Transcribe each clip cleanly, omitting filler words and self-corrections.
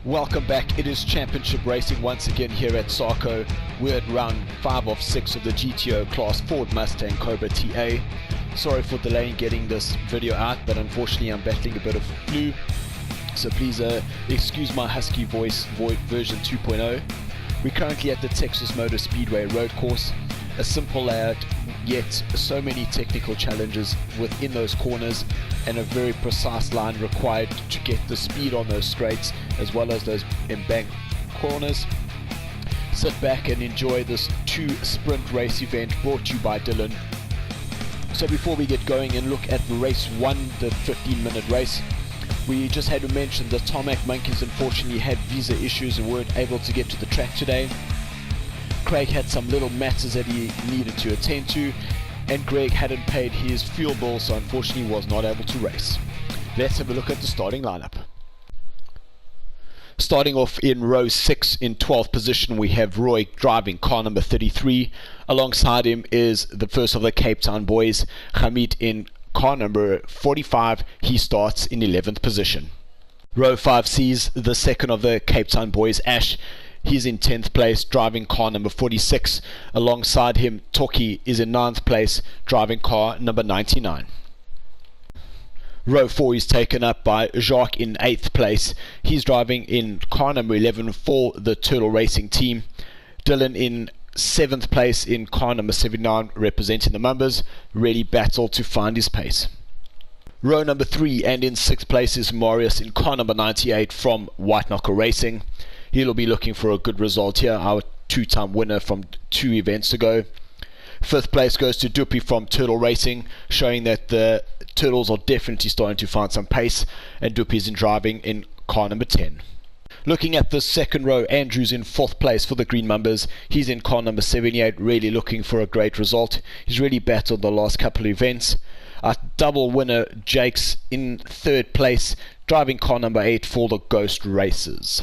Welcome back. It is championship racing once again here at SARCO. We're at round 5 of 6 of the GTO class Ford Mustang Cobra TA. Sorry for delaying getting this video out, but unfortunately I'm battling a bit of flu, so please excuse my husky voice version 2.0. We're currently at the Texas Motor Speedway road course. A simple layout, yet so many technical challenges within those corners, and a very precise line required to get the speed on those straights as well as those embanked corners. Sit back and enjoy this 2 sprint race event brought to you by Dylan. So before we get going and look at race 1, the 15-minute race, we just had to mention the Tarmac Monkeys unfortunately had visa issues and weren't able to get to the track today. Craig had some little matters that he needed to attend to, and Greg hadn't paid his fuel bill, so unfortunately was not able to race. Let's have a look at the starting lineup. Starting off in row 6 in 12th position, we have Roy driving car number 33. Alongside him is the first of the Cape Town boys, Hamid in car number 45. He starts in 11th position. Row 5 sees the second of the Cape Town boys, Ash. He's in 10th place, driving car number 46. Alongside him, Toki is in 9th place, driving car number 99. Row 4 is taken up by Jacques in 8th place. He's driving in car number 11 for the Turtle Racing team. Dylan in 7th place in car number 79, representing the Mumbers. Really battled to find his pace. Row number 3 and in 6th place is Marius in car number 98 from White Knuckle Racing. He'll be looking for a good result here, our 2-time winner from 2 events ago. 5th place goes to Dupi from Turtle Racing, showing that the Turtles are definitely starting to find some pace, and Dupi's in driving in car number 10. Looking at the second row, Andrew's in 4th place for the Green Mumbers. He's in car number 78, really looking for a great result. He's really battled the last couple of events. Our double winner, Jake's in 3rd place, driving car number 8 for the Ghost Racers.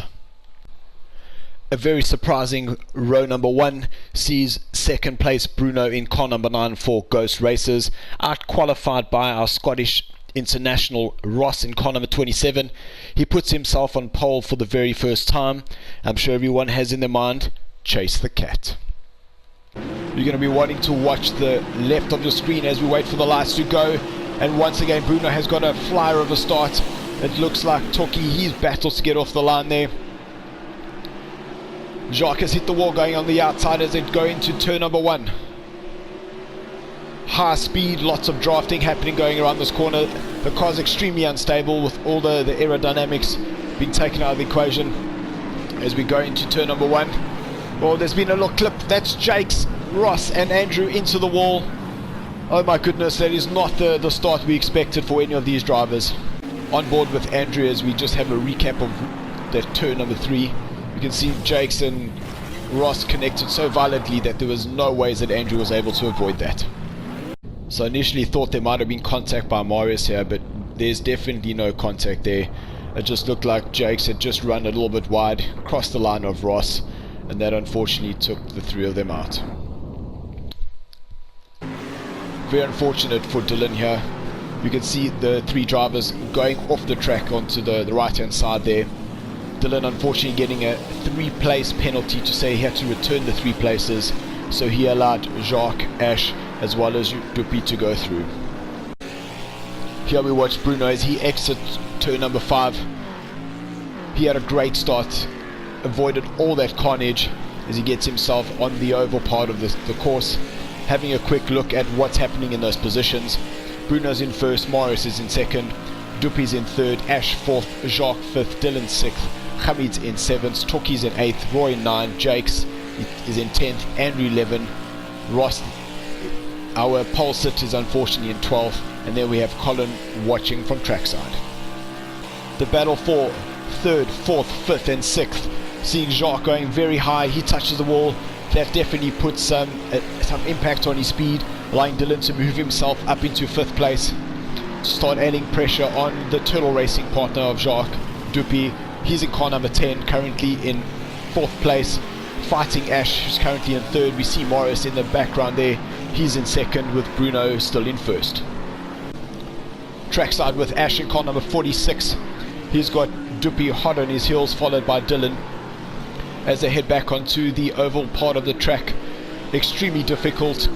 A very surprising row number 1 sees 2nd place Bruno in car number 9 for Ghost Racers, out qualified by our Scottish international Ross in car number 27. He puts himself on pole for the very first time. I'm sure everyone has in their mind, chase the cat. You're going to be wanting to watch the left of your screen as we wait for the lights to go, and once again Bruno has got a flyer of a start. It looks like Toki, he's battled to get off the line there. Jacques has hit the wall going on the outside as they go into turn number 1. High speed, lots of drafting happening going around this corner. The car's extremely unstable with all the aerodynamics being taken out of the equation as we go into turn number 1. Oh, there's been a little clip. That's Jake's, Ross and Andrew into the wall. Oh my goodness, that is not the start we expected for any of these drivers. On board with Andrew as we just have a recap of that turn number 3. You can see Jakes and Ross connected so violently that there was no ways that Andrew was able to avoid that. So initially thought there might have been contact by Marius here, but there's definitely no contact there. It just looked like Jakes had just run a little bit wide, crossed the line of Ross, and that unfortunately took the 3 of them out. Very unfortunate for Dylan here. You can see the 3 drivers going off the track onto the right hand side there. Dylan unfortunately getting a 3-place penalty to say he had to return the 3 places, so he allowed Jacques, Ash as well as Dupi to go through. Here we watch Bruno as he exits turn number 5. He had a great start, avoided all that carnage as he gets himself on the oval part of the course. Having a quick look at what's happening in those positions, Bruno's in 1st, Marius is in 2nd, Dupi's in 3rd, Ash 4th, Jacques 5th, Dylan 6th, Hamid's in 7th, Toki's in 8th, Roy in 9th, Jakes is in 10th, Andrew 11th, Ross, our pole sit is unfortunately in 12th, and then we have Colin watching from trackside. The battle for 3rd, 4th, 5th and 6th, seeing Jacques going very high. He touches the wall. That definitely puts some impact on his speed, allowing Dylan to move himself up into 5th place. Start adding pressure on the Turtle Racing partner of Jacques, Dupi. He's in car number 10, currently in 4th place, fighting Ash, who's currently in 3rd. We see Morris in the background there. He's in 2nd with Bruno still in 1st. Trackside with Ash in car number 46. He's got Duppy hot on his heels, followed by Dylan as they head back onto the oval part of the track. Extremely difficult.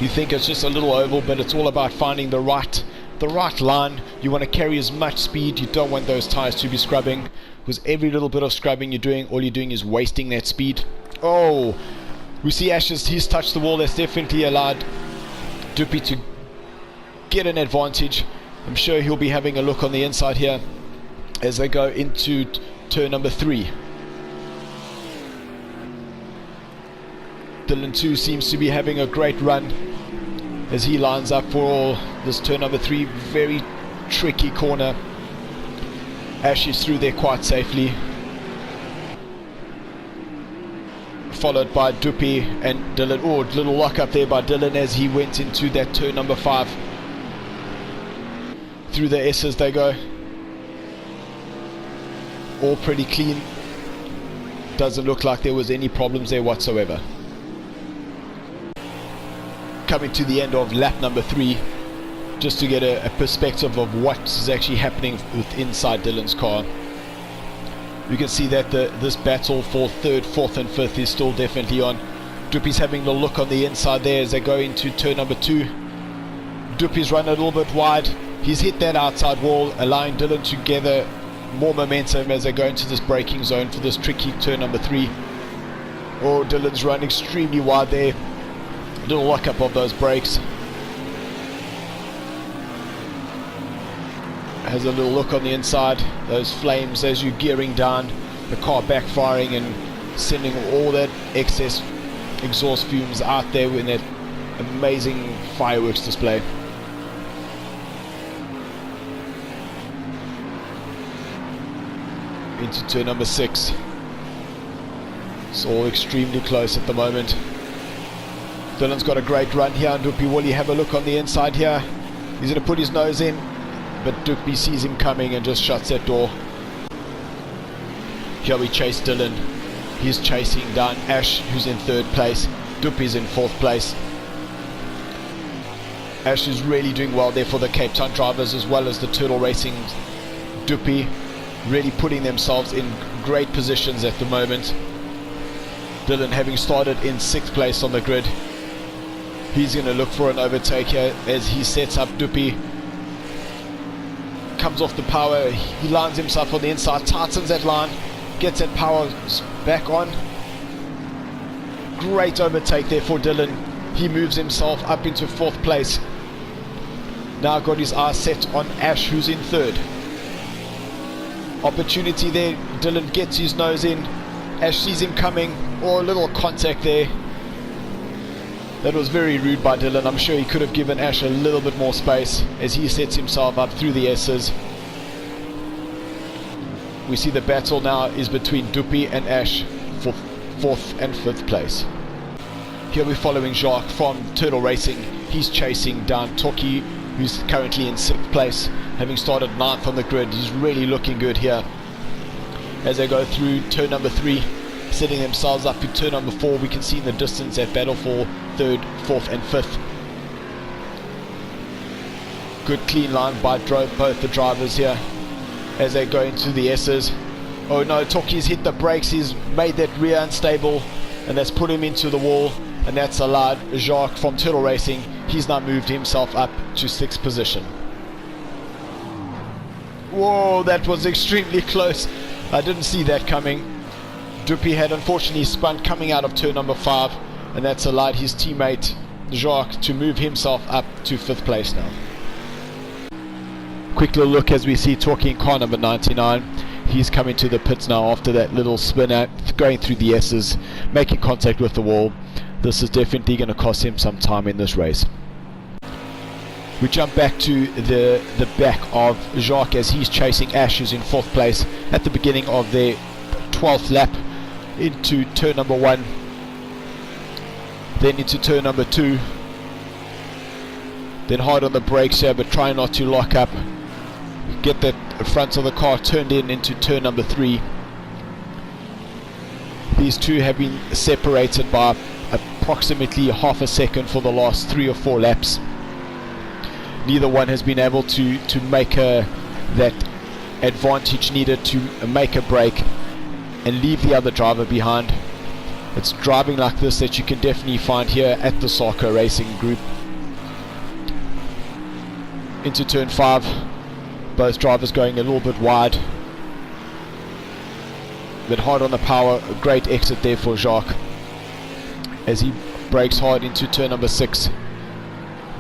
You think it's just a little oval, but it's all about finding the right line. You want to carry as much speed. You don't want those tires to be scrubbing, because every little bit of scrubbing all you're doing is wasting that speed. Oh, we see Ash's, he's touched the wall. That's definitely allowed Duppy to get an advantage. I'm sure he'll be having a look on the inside here as they go into turn number 3. Dylan 2 seems to be having a great run as he lines up for this turn number 3. Very tricky corner. Ash is through there quite safely, followed by Duppy and Dylan. Oh, little lock up there by Dylan as he went into that turn number 5. Through the S's they go. All pretty clean. Doesn't look like there was any problems there whatsoever. Coming to the end of lap number 3, just to get a perspective of what is actually happening inside Dylan's car. You can see that this battle for 3rd, 4th and 5th is still definitely on. Duppy's having a look on the inside there as they go into turn number 2. Duppy's run a little bit wide. He's hit that outside wall, allowing Dylan to gather more momentum as they go into this braking zone for this tricky turn number 3. Oh, Dylan's run extremely wide there. Little lock up of those brakes. Has a little look on the inside. Those flames as you're gearing down, the car backfiring and sending all that excess exhaust fumes out there in that amazing fireworks display. Into turn number 6. It's all extremely close at the moment. Dylan's got a great run here, and Duppy, will you have a look on the inside here? He's going to put his nose in, but Duppy sees him coming and just shuts that door. Here we chase Dylan. He's chasing down Ash, who's in 3rd place. Duppy's in 4th place. Ash is really doing well there for the Cape Town drivers as well as the Turtle Racing. Duppy really putting themselves in great positions at the moment. Dylan having started in 6th place on the grid. He's going to look for an overtake here as he sets up Duppy. Comes off the power. He lines himself on the inside, tightens that line, gets that power back on. Great overtake there for Dylan. He moves himself up into 4th place. Now got his eyes set on Ash, who's in 3rd. Opportunity there. Dylan gets his nose in. Ash sees him coming. Oh, a little contact there. That was very rude by Dylan. I'm sure he could have given Ash a little bit more space as he sets himself up through the S's. We see the battle now is between Duppy and Ash for 4th and 5th place. Here we're following Jacques from Turtle Racing. He's chasing down Toki, who's currently in 6th place, having started 9th on the grid. He's really looking good here as they go through turn number 3, setting themselves up to turn number 4. We can see in the distance that battle for 3rd, 4th and 5th. Good clean line by both the drivers here as they go into the S's. Oh no, Toki's hit the brakes. He's made that rear unstable and that's put him into the wall, and that's allowed Jacques from Turtle Racing. He's now moved himself up to 6th position. Whoa, that was extremely close. I didn't see that coming. Duppy had unfortunately spun coming out of turn number 5, and that's allowed his teammate Jacques to move himself up to 5th place now. Quick little look as we see talking car number 99. He's coming to the pits now after that little spin out, going through the S's, making contact with the wall. This is definitely going to cost him some time in this race. We jump back to the back of Jacques as he's chasing Ash, who's in 4th place at the beginning of their 12th lap into turn number 1, then into turn number 2, then hard on the brakes here but try not to lock up, get that front of the car turned into turn number 3. These two have been separated by approximately half a second for the last 3 or 4 laps. Neither one has been able to make that advantage needed to make a break and leave the other driver behind. It's driving like this that you can definitely find here at the SARCO Racing Group. Into turn 5, both drivers going a little bit wide, but hard on the power. A great exit there for Jacques as he brakes hard into turn number 6.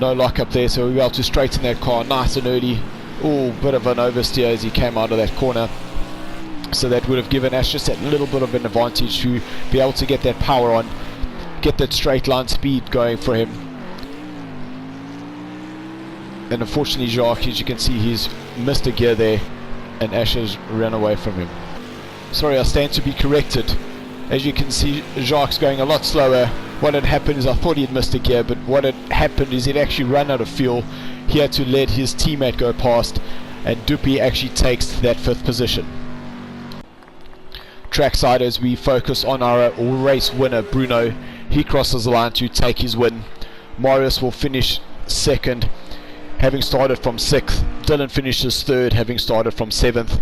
No lock up there, so we'll be able to straighten that car nice and early. Oh, bit of an oversteer as he came out of that corner, so that would have given Ash just that little bit of an advantage to be able to get that power on, get that straight line speed going for him. And unfortunately Jacques, as you can see, he's missed a gear there and Ash has run away from him. Sorry, I stand to be corrected. As you can see, Jacques going a lot slower. What had happened is I thought he'd missed a gear, but what had happened is he'd actually run out of fuel. He had to let his teammate go past, and Dupi actually takes that 5th position. Trackside, as we focus on our race winner Bruno, he crosses the line to take his win. Marius will finish 2nd, having started from 6th. Dylan finishes 3rd, having started from 7th.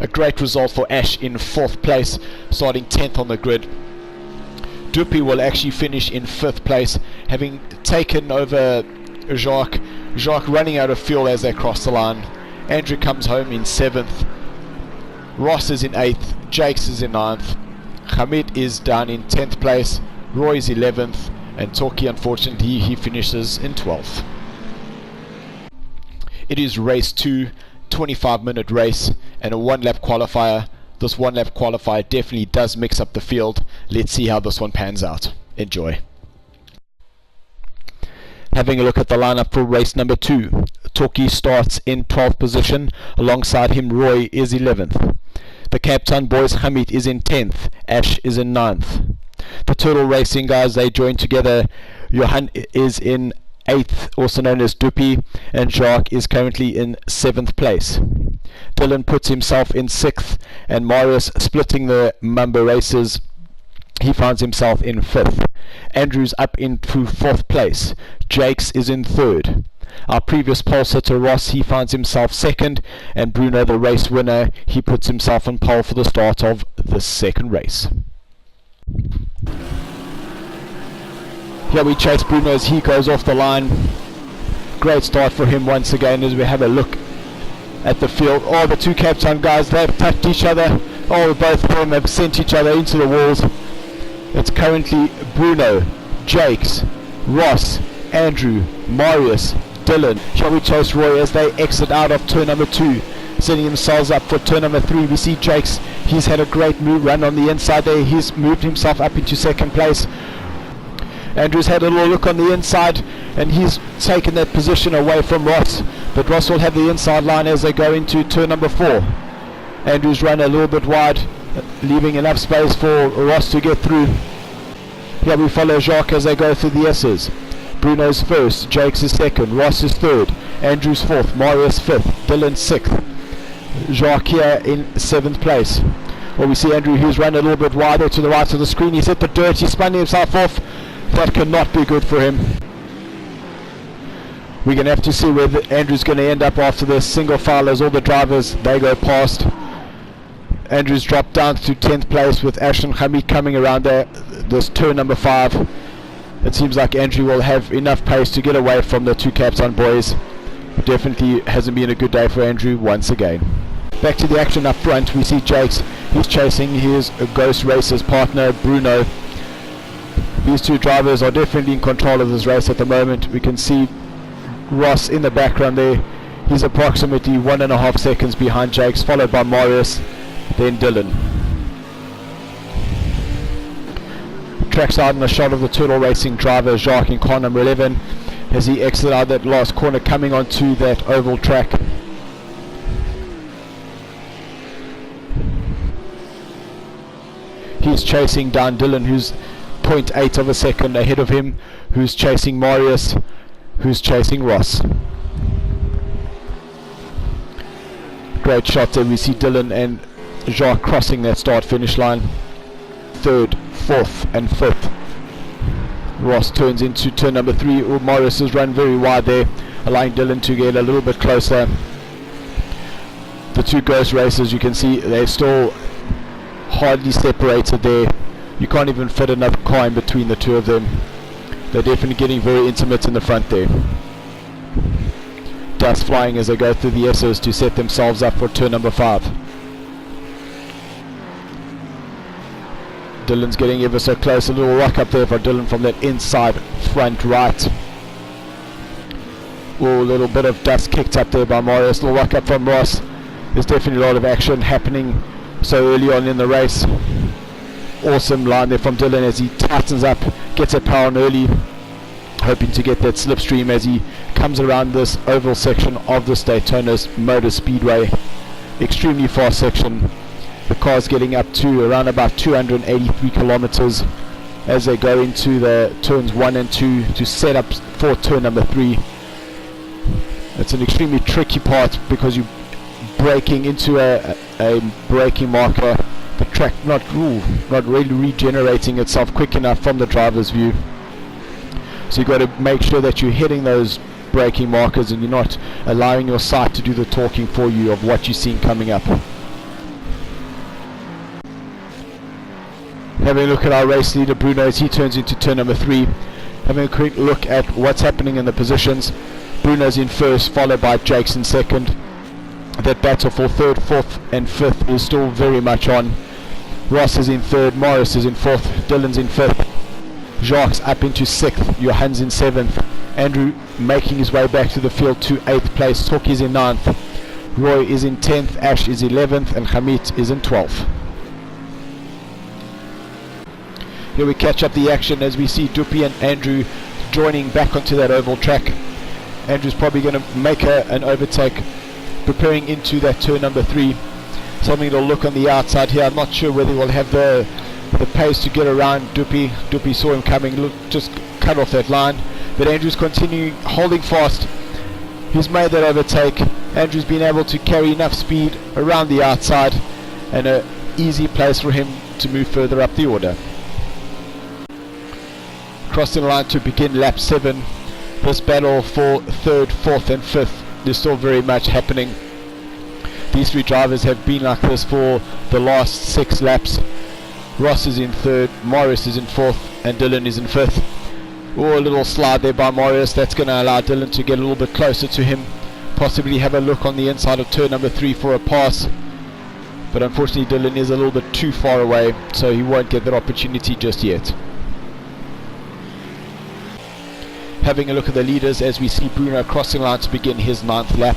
A great result for Ash in 4th place, starting 10th on the grid. Dupi will actually finish in 5th place, having taken over Jacques. Jacques running out of fuel as they cross the line. Andrew comes home in 7th. Ross is in 8th. Jakes is in 9th. Hamid is down in 10th place. Roy is 11th. And Torquay, unfortunately, he finishes in 12th. It is race 2, 25-minute race, and a 1-lap qualifier. This 1-lap qualifier definitely does mix up the field. Let's see how this one pans out. Enjoy. Having a look at the lineup for race number 2. Torquay starts in 12th position. Alongside him, Roy is 11th. The Cape Town boys, Hamid is in 10th. Ash is in 9th. The Turtle Racing guys, they join together. Johan is in 8th, also known as Dupi, and Jacques is currently in 7th place. Dylan puts himself in 6th, and Marius, splitting the Mamba races, he finds himself in 5th. Andrew's up into 4th place. Jakes is in 3rd. Our previous pole sitter Ross, he finds himself 2nd, and Bruno, the race winner, he puts himself on pole for the start of the 2nd race. Here we chase Bruno as he goes off the line. Great start for him once again as we have a look at the field. Oh, the 2 Cape Town guys, they've touched each other. Oh, both of them have sent each other into the walls. It's currently Bruno, Jakes, Ross, Andrew, Marius, Dylan. Shall we chase Roy as they exit out of turn number 2, setting themselves up for turn number 3. We see Jakes, he's had a great move run on the inside there. He's moved himself up into 2nd place. Andrew's had a little look on the inside and he's taken that position away from Ross, but Ross will have the inside line as they go into turn number 4. Andrew's run a little bit wide, leaving enough space for Ross to get through. Here we follow Jacques as they go through the S's. Bruno's 1st, Jakes is 2nd, Ross is 3rd, Andrew's 4th, Marius 5th, Dylan 6th, Jacques here in 7th place. Well, we see Andrew, who's run a little bit wider to the right of the screen. He's hit the dirt, he's spun himself off. That cannot be good for him. We're going to have to see where Andrew's going to end up after this. Single file as all the drivers, they go past. Andrew's dropped down to 10th place with Ash and Hamid coming around there. This turn number 5. It seems like Andrew will have enough pace to get away from the 2 Cape Town boys. Definitely hasn't been a good day for Andrew once again. Back to the action up front, we see Jakes. He's chasing his Ghost Racers partner Bruno. These 2 drivers are definitely in control of this race at the moment. We can see Ross in the background there. He's approximately 1.5 seconds behind Jakes, followed by Marius, then Dylan. Trackside and a shot of the Turtle Racing driver Jacques in car number 11 as he exits out that last corner, coming onto that oval track. He's chasing down Dylan, who's 0.8 of a second ahead of him, who's chasing Marius, who's chasing Ross. Great shot there. We see Dylan and Jacques crossing that start finish line. 3rd, 4th and 5th. Ross turns into turn number 3. Marius has run very wide there, allowing Dylan to get a little bit closer. The two ghost racers, you can see they're still hardly separated there. You can't even fit another car in between the two of them. They're definitely getting very intimate in the front there. Dust flying as they go through the S's to set themselves up for turn number 5. Dylan's getting ever so close. A little rock up there for Dylan from that inside front right. Oh, a little bit of dust kicked up there by Marius. A little rock up from Ross. There's definitely a lot of action happening so early on in the race. Awesome line there from Dylan as he tightens up, gets a power on early, hoping to get that slipstream as he comes around this oval section of the Daytona Motor Speedway. Extremely fast section. The car's getting up to around about 283 kilometers as they go into the turns 1 and 2 to set up for turn number 3. It's an extremely tricky part because you're braking into a braking marker. The track not really regenerating itself quick enough from the driver's view. So you've got to make sure that you're hitting those braking markers and you're not allowing your sight to do the talking for you of what you're seeing coming up. Having a look at our race leader Bruno as he turns into turn number 3. Having a quick look at what's happening in the positions. Bruno's in first, followed by Jake's in second. That battle for third, fourth and fifth is still very much on. Ross is in third, Morris is in fourth, Dylan's in fifth, Jacques up into sixth, Johan's in seventh, Andrew making his way back to the field to 8th place, Tok is in 9th, Roy is in 10th, Ash is 11th and Hamid is in 12th. Here we catch up the action as we see Dupi and Andrew joining back onto that oval track. Andrew's probably going to make an overtake, preparing into that turn number 3. Something to look on the outside here. I'm not sure whether he will have the pace to get around Dupi. Dupi saw him coming, just cut off that line. But Andrew's continuing, holding fast. He's made that overtake. Andrew's been able to carry enough speed around the outside and an easy place for him to move further up the order. Crossing the line to begin lap 7. This battle for 3rd, 4th and 5th is still very much happening. These 3 drivers have been like this for the last 6 laps. Ross is in 3rd, Morris is in 4th and Dylan is in 5th. Oh, a little slide there by Morris. That's going to allow Dylan to get a little bit closer to him. Possibly have a look on the inside of turn number 3 for a pass. But unfortunately Dylan is a little bit too far away, so he won't get that opportunity just yet. Having a look at the leaders as we see Bruno crossing line to begin his 9th lap.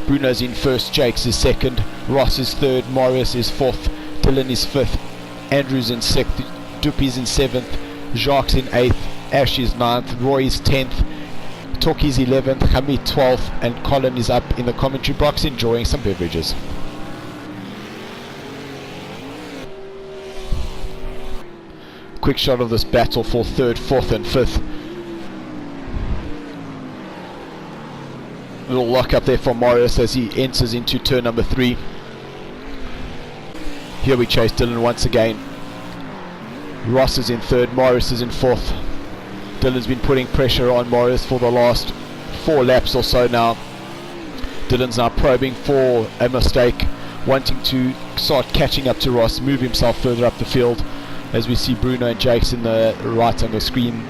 Bruno's in first, Jakes is second, Ross is third, Morris is fourth, Dylan is fifth, Andrew's in sixth, Dupi's in seventh, Jacques in 8th, Ash is 9th, Roy is 10th, Tok is 11th, Hamid 12th and Colin is up in the commentary box enjoying some beverages. Quick shot of this battle for 3rd, 4th and 5th. Little lock up there for Morris as he enters into turn number 3. Here we chase Dylan once again. Ross is in 3rd, Morris is in 4th. Dylan's been putting pressure on Morris for the last 4 laps or so now. Dylan's now probing for a mistake, wanting to start catching up to Ross, move himself further up the field. As we see Bruno and Jakes in the right on the screen,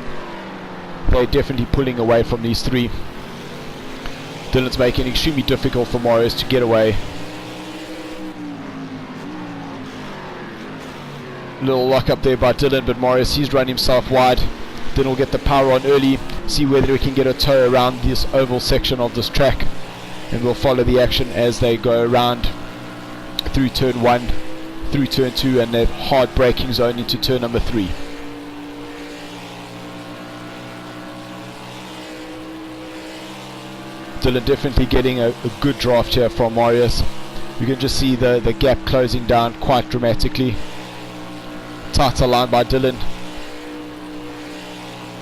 they're definitely pulling away from these 3. Dylan's making it extremely difficult for Morris to get away. Little lock up there by Dylan, but Morris, he's run himself wide. Dylan will get the power on early, see whether he can get a tow around this oval section of this track, and we'll follow the action as they go around through turn 1, through turn 2 and that hard braking zone into turn number 3. Dylan definitely getting a good draft here from Marius. You can just see the gap closing down quite dramatically. Tighter line by Dylan.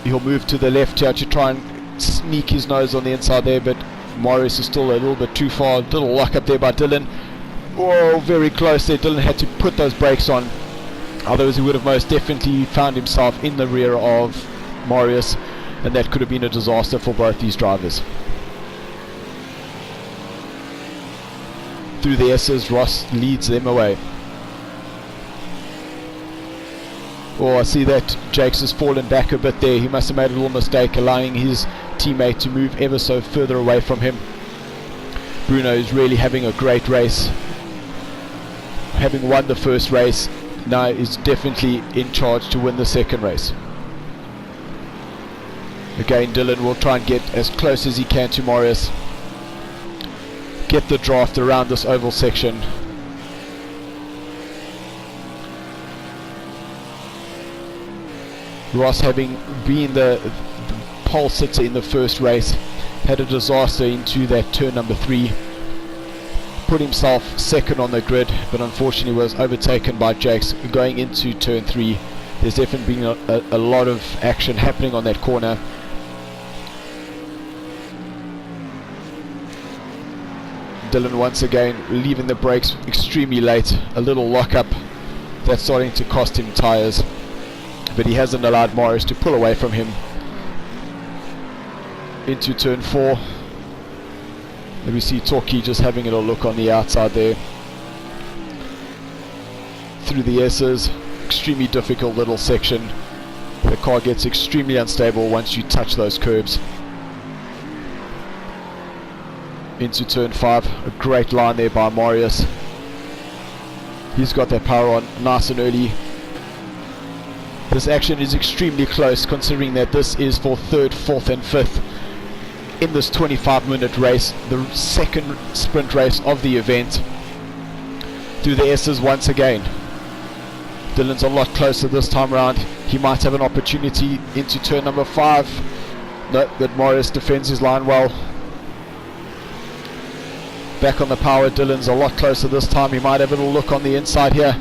He'll move to the left here to try and sneak his nose on the inside there, but Marius is still a little bit too far. Little lock up there by Dylan. Whoa, very close there. Dylan had to put those brakes on, otherwise he would have most definitely found himself in the rear of Marius, and that could have been a disaster for both these drivers. Through the S's, Ross leads them away. Oh, I see that Jakes has fallen back a bit there. He must have made a little mistake, allowing his teammate to move ever so further away from him. Bruno is really having a great race. Having won the first race, now is definitely in charge to win the second race. Again, Dylan will try and get as close as he can to Marius. Get the draft around this oval section. Ross, having been the pole sitter in the first race, had a disaster into that turn number 3. Put himself second on the grid, but unfortunately was overtaken by Jakes going into turn 3. There's definitely been a lot of action happening on that corner. Dylan once again leaving the brakes extremely late. A little lockup that's starting to cost him tyres, but he hasn't allowed Marius to pull away from him. Into turn 4. Let me see Torquay just having a little look on the outside there. Through the S's, extremely difficult little section. The car gets extremely unstable once you touch those curbs. Into turn 5, a great line there by Marius. He's got that power on nice and early. This action is extremely close, considering that this is for 3rd, 4th and 5th in this 25-minute race, the second sprint race of the event. Through the S's once again. Dylan's a lot closer this time around. He might have an opportunity into turn number 5. No, but Marius defends his line well. Back on the power, Dylan's a lot closer this time. He might have a little look on the inside here.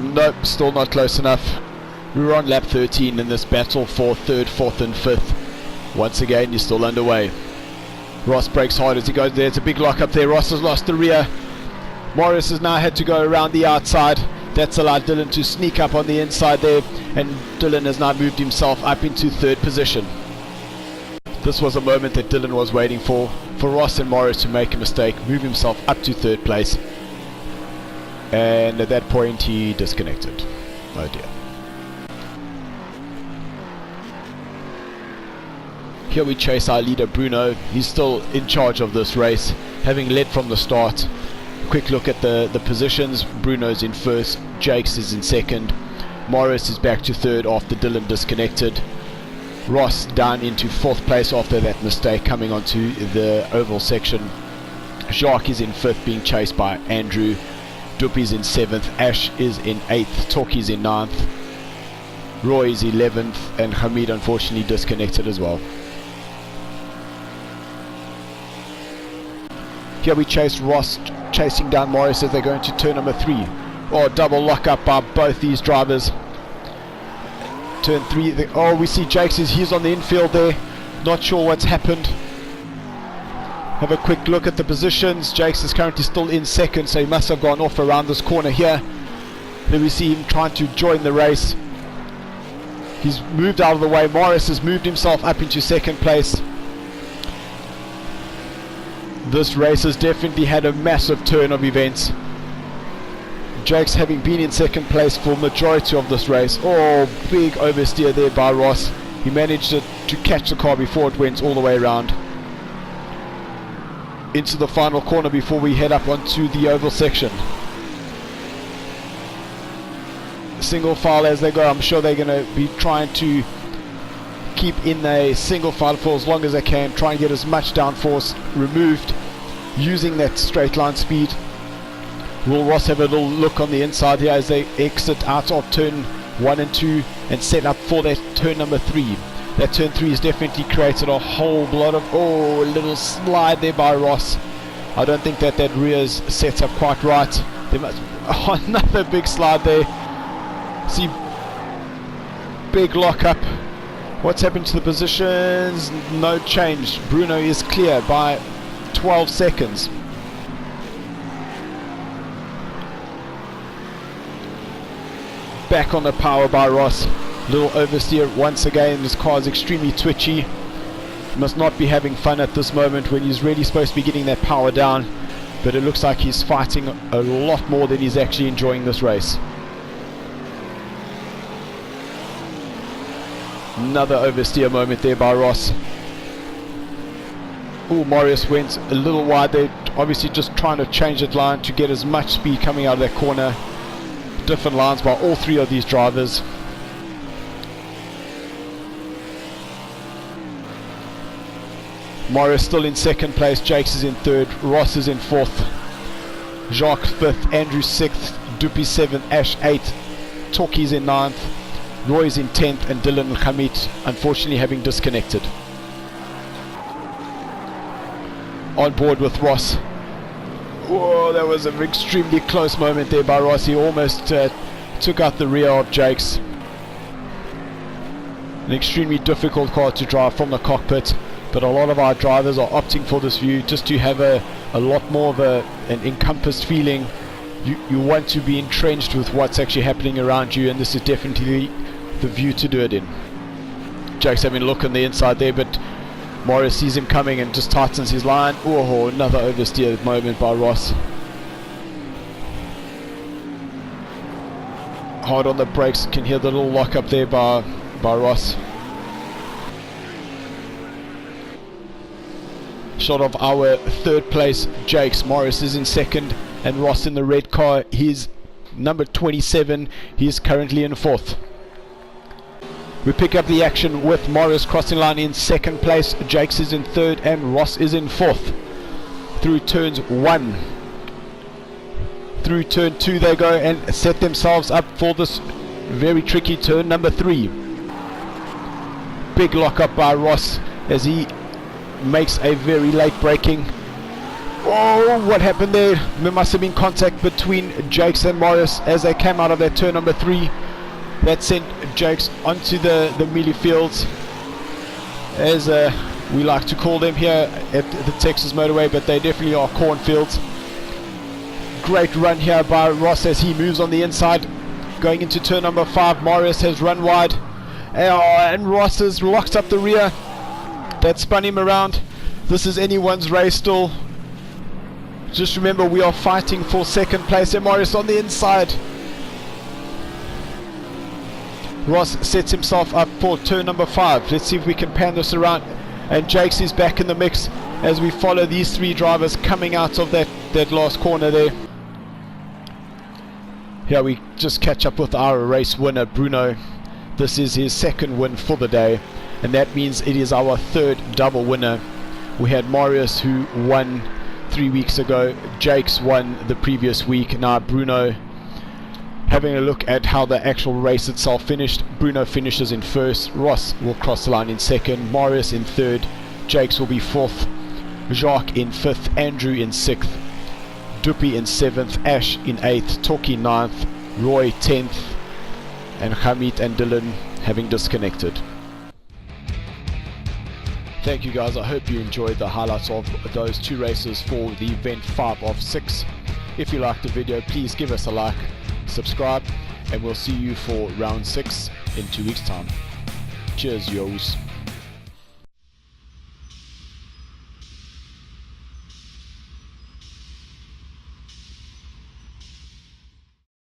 Nope, still not close enough. We were on lap 13 in this battle for 3rd, 4th and 5th. Once again, you're still underway. Ross brakes hard as he goes there. It's a big lock up there. Ross has lost the rear. Marius has now had to go around the outside. That's allowed Dylan to sneak up on the inside there, and Dylan has now moved himself up into 3rd position. This was a moment that Dylan was waiting for Ross and Marius to make a mistake, move himself up to 3rd place. And at that point he disconnected. Oh dear. Here we chase our leader Bruno. He's still in charge of this race, having led from the start. Quick look at the positions. Bruno's in 1st, Jakes is in 2nd, Marius is back to 3rd after Dylan disconnected. Ross down into 4th place after that mistake coming onto the oval section. Jacques is in 5th being chased by Andrew. Duppy's in 7th, Ash is in 8th, Torquay's in 9th, Roy is 11th, and Hamid unfortunately disconnected as well. Here we chase Ross chasing down Marius as they go into turn number 3. Oh, double lock up by both these drivers. Turn 3, oh, we see Jakes, he's on the infield there. Not sure what's happened. Have a quick look at the positions. Jakes is currently still in 2nd, so he must have gone off around this corner here. Then we see him trying to join the race. He's moved out of the way. Marius has moved himself up into 2nd place. This race has definitely had a massive turn of events. Jakes having been in 2nd place for majority of this race. Oh, big oversteer there by Ross. He managed to catch the car before it went all the way around. Into the final corner before we head up onto the oval section. Single file as they go. I'm sure they're going to be trying to keep in a single file for as long as they can. Try and get as much downforce removed using that straight line speed. Will Ross have a little look on the inside here as they exit out of turn 1 and 2 and set up for that turn number 3. That turn 3 has definitely created a whole lot of, oh, a little slide there by Ross. I don't think that rear is set up quite right. There must, oh, another big slide there. See, big lock up. What's happened to the positions? No change. Bruno is clear by 12 seconds. Back on the power by Ross. Little oversteer once again. This car is extremely twitchy. must not be having fun at this moment when he's really supposed to be getting that power down, but it looks like he's fighting a lot more than he's actually enjoying this race. Another oversteer moment there by Ross. Oh, Marius went a little wide there, obviously just trying to change that line to get as much speed coming out of that corner. Different lines by all three of these drivers. Marius still in second place, Jakes is in third, Ross is in fourth, Jacques fifth, Andrew sixth, Dupi seventh, Ash eighth, Torquay's in ninth, Roy's in 10th, and Dylan and Hamid unfortunately having disconnected. On board with Ross. Whoa, that was an extremely close moment there by Ross. He almost took out the rear of Jakes. An extremely difficult car to drive from the cockpit, but a lot of our drivers are opting for this view just to have a lot more of an encompassed feeling. You want to be entrenched with what's actually happening around you, and this is definitely the view to do it in. Jake's having a look on the inside there, but Morris sees him coming and just tightens his line. Oh, another oversteer moment by Ross. Hard on the brakes, can hear the little lock up there by Ross. Shot of our third place Jakes. Morris is in second and Ross in the red car. He's number 27. He is currently in fourth. We pick up the action with Morris crossing line in second place, Jakes is in third and Ross is in fourth. Through turns 1. Through turn 2 they go and set themselves up for this very tricky turn number 3. Big lock up by Ross as he makes a very late braking. Oh, what happened there? There must have been contact between Jakes and Morris as they came out of that turn number 3. That sent Jakes onto the mealie fields, as we like to call them here at the Texas motorway, but they definitely are cornfields. Great run here by Ross as he moves on the inside. Going into turn number 5, Morris has run wide, and Ross has locked up the rear. That spun him around. This is anyone's race still. Just remember, we are fighting for second place, and Morris on the inside. Ross sets himself up for turn number 5. Let's see if we can pan this around. And Jakes is back in the mix as we follow these 3 drivers coming out of that last corner there. Here we just catch up with our race winner, Bruno. This is his second win for the day, and that means it is our third double winner. We had Marius who won 3 weeks ago, Jakes won the previous week. Now Bruno, having a look at how the actual race itself finished, Bruno finishes in first, Ross will cross the line in second, Marius in third, Jakes will be fourth, Jacques in fifth, Andrew in sixth, Dupi in seventh, Ash in eighth, Torquay ninth, Roy 10th, and Hamid and Dylan having disconnected. Thank you guys, I hope you enjoyed the highlights of those 2 races for the event 5 of 6. If you liked the video, please give us a like, subscribe, and we'll see you for round 6 in 2 weeks time. Cheers, yos.